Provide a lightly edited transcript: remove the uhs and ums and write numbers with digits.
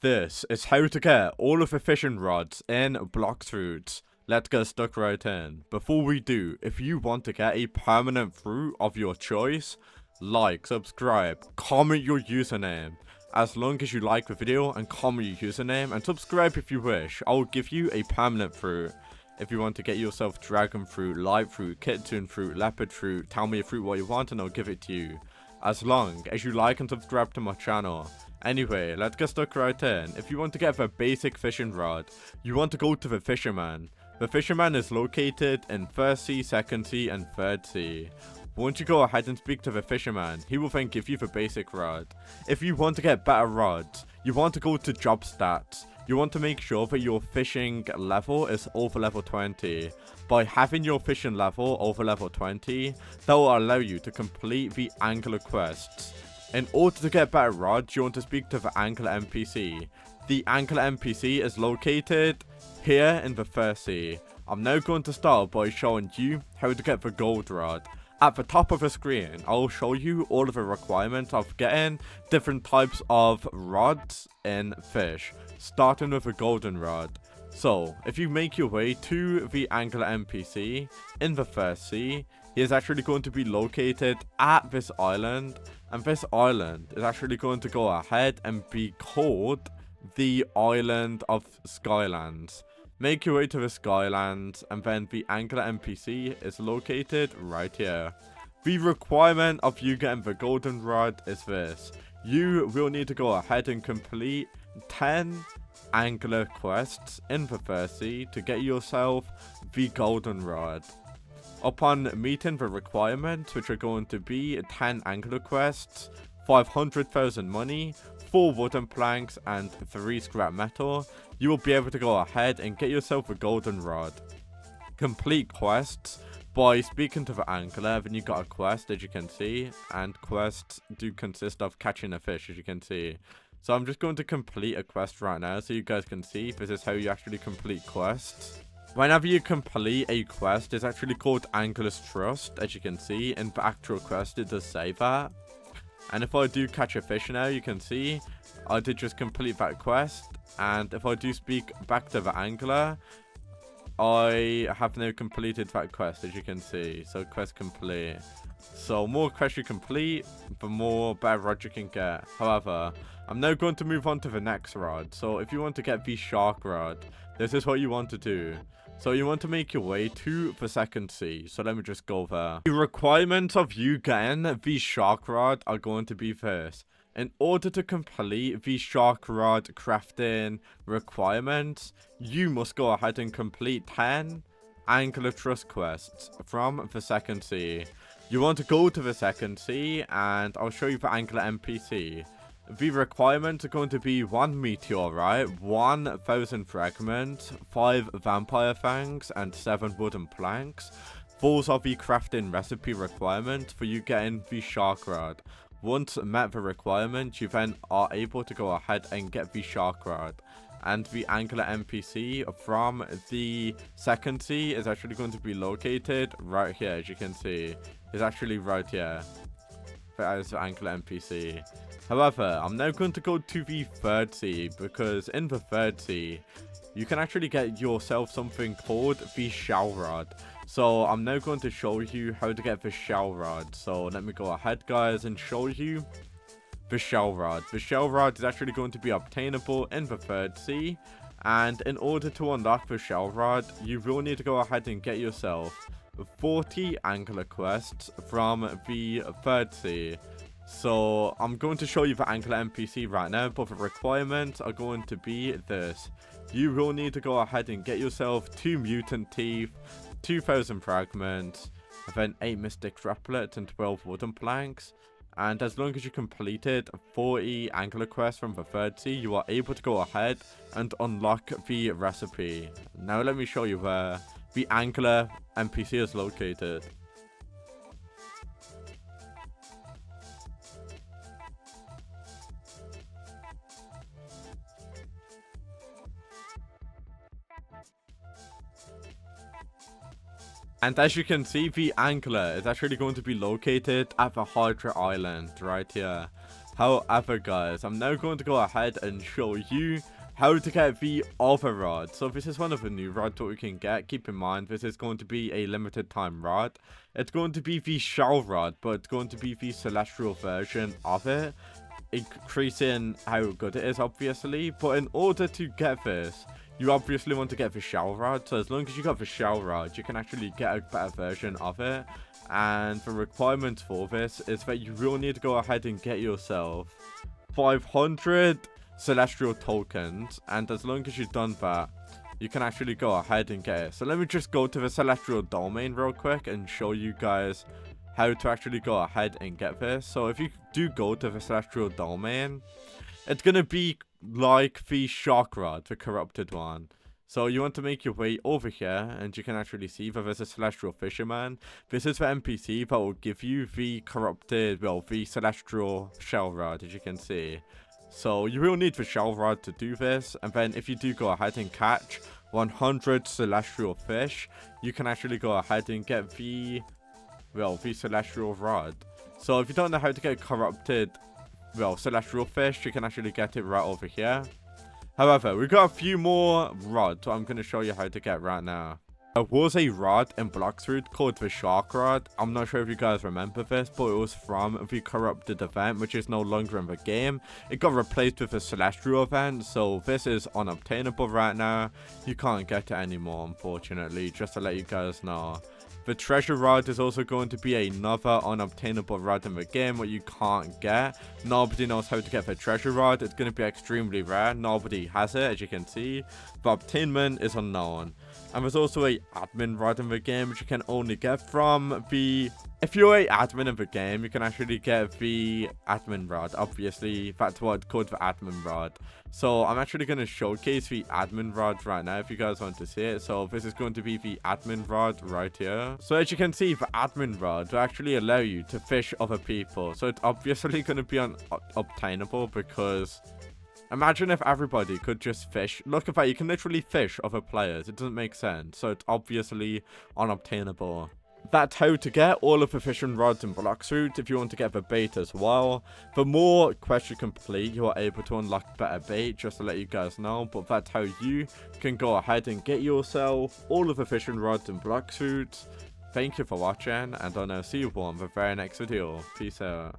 This is how to get all of the fishing rods in BLOX fruits. Let's get stuck right in. Before we do, if you want to get a permanent fruit of your choice, like, subscribe, comment your username. As long as you like the video and comment your username and subscribe if you wish, I will give you a permanent fruit. If you want to get yourself dragon fruit, light fruit, kitten fruit, leopard fruit, tell me a fruit what you want and I'll give it to you. As long as you like and subscribe to my channel. Anyway, let's get stuck right in. If you want to get the basic fishing rod, you want to go to the fisherman. The fisherman is located in 1st sea, 2nd sea, and 3rd sea. Once you go ahead and speak to the fisherman, he will then give you the basic rod. If you want to get better rods, you want to go to job stats. You want to make sure that your fishing level is over level 20. By having your fishing level over level 20, that will allow you to complete the angler quests. In order to get better rods, you want to speak to the angler NPC. The angler NPC is located here in the 1st sea. I'm now going to start by showing you how to get the gold rod. At the top of the screen, I will show you all of the requirements of getting different types of rods in fish, starting with a golden rod. So, if you make your way to the angler NPC in the 1st sea, he is actually going to be located at this island, and this island is actually going to go ahead and be called the Island of Skylands. Make your way to the Skylands, and then the angler NPC is located right here. The requirement of you getting the golden rod is this. You will need to go ahead and complete 10 angler quests in the 1st sea to get yourself the golden rod. Upon meeting the requirements, which are going to be 10 angler quests, 500,000 money, 4 wooden planks, and 3 scrap metal, you will be able to go ahead and get yourself a golden rod. Complete quests by speaking to the angler, then you got a quest, as you can see, and quests do consist of catching a fish, as you can see. So I'm just going to complete a quest right now so you guys can see this is how you actually complete quests. Whenever you complete a quest, it's actually called Angler's Trust, as you can see. In the actual quest, it does say that. And if I do catch a fish now, you can see I did just complete that quest. And if I do speak back to the angler, I have now completed that quest, as you can see. So quest complete. So more quests you complete, the more better rod you can get. However, I'm now going to move on to the next rod. So if you want to get the shark rod, this is what you want to do. So you want to make your way to the 2nd sea. So let me just go there. The requirements of you getting the shark rod are going to be this. In order to complete the shark rod crafting requirements, you must go ahead and complete 10 angler trust quests from the 2nd sea. You want to go to the 2nd sea, and I'll show you the angler NPC. The requirements are going to be 1 meteorite, 1,000 fragments, 5 vampire fangs, and 7 wooden planks. Those are the crafting recipe requirements for you getting the shark rod. Once met the requirements, you then are able to go ahead and get the shark rod. And the angler NPC from the 2nd sea is actually going to be located right here, as you can see. It's actually right here. That is the angler NPC. However, I'm now going to go to the 3rd sea, because in the 3rd sea, you can actually get yourself something called the shell rod. So I'm now going to show you how to get the shell rod. So let me go ahead, guys, and show you the shell rod. The shell rod is actually going to be obtainable in the 3rd sea. And in order to unlock the shell rod, you will need to go ahead and get yourself 40 angler quests from the 3rd sea. So I'm going to show you the angler NPC right now, but the requirements are going to be this. You will need to go ahead and get yourself 2 mutant teeth, 2,000 fragments, then 8 mystic droplets and 12 wooden planks. And as long as you completed 40 angler quests from the 3rd sea, you are able to go ahead and unlock the recipe. Now let me show you where the angler NPC is located. And as you can see, the angler is actually going to be located at the Hydra Island right here. However, guys, I'm now going to go ahead and show you how to get the other rod. So this is one of the new rods that we can get. Keep in mind, this is going to be a limited time rod. It's going to be the shell rod, but it's going to be the celestial version of it, increasing how good it is, obviously. But in order to get this, you obviously want to get the shell rod. So as long as you got the shell rod, you can actually get a better version of it. And the requirements for this is that you will need to go ahead and get yourself 500 celestial tokens, and as long as you've done that, you can actually go ahead and get it. So let me just go to the celestial domain real quick and show you guys how to actually go ahead and get this. So if you do go to the celestial domain, it's gonna be like the shark rod, the corrupted one. So you want to make your way over here, and you can actually see that there's a celestial fisherman. This is the NPC that will give you the corrupted, well, the celestial shell rod, as you can see. So you will need the shell rod to do this, and then if you do go ahead and catch 100 celestial fish, you can actually go ahead and get the, well, the celestial rod. So if you don't know how to get corrupted, well, celestial fish, you can actually get it right over here. However, we've got a few more rods I'm going to show you how to get right now. There was a rod in BLOX route called the shark rod. I'm not sure if you guys remember this, but it was from the corrupted event, which is no longer in the game. It got replaced with a celestial event, so this is unobtainable right now. You can't get it anymore, unfortunately, just to let you guys know. The treasure rod is also going to be another unobtainable rod in the game, what you can't get. Nobody knows how to get the treasure rod. It's going to be extremely rare. Nobody has it, as you can see. The obtainment is unknown. And there's also a admin rod in the game, which you can only get from the... If you're a admin in the game, you can actually get the admin rod. Obviously, that's what it's called, the admin rod. So I'm actually going to showcase the admin rod right now if you guys want to see it. So this is going to be the admin rod right here. So as you can see, the admin rod will actually allow you to fish other people. So it's obviously going to be unobtainable because... Imagine if everybody could just fish. Look at that, you can literally fish other players. It doesn't make sense. So it's obviously unobtainable. That's how to get all of the fishing rods in BLOX route if you want to get the bait as well. The more quests you complete, you are able to unlock better bait, just to let you guys know. But that's how you can go ahead and get yourself all of the fishing rods in BLOX route. Thank you for watching, and I'll now see you all in the very next video. Peace out.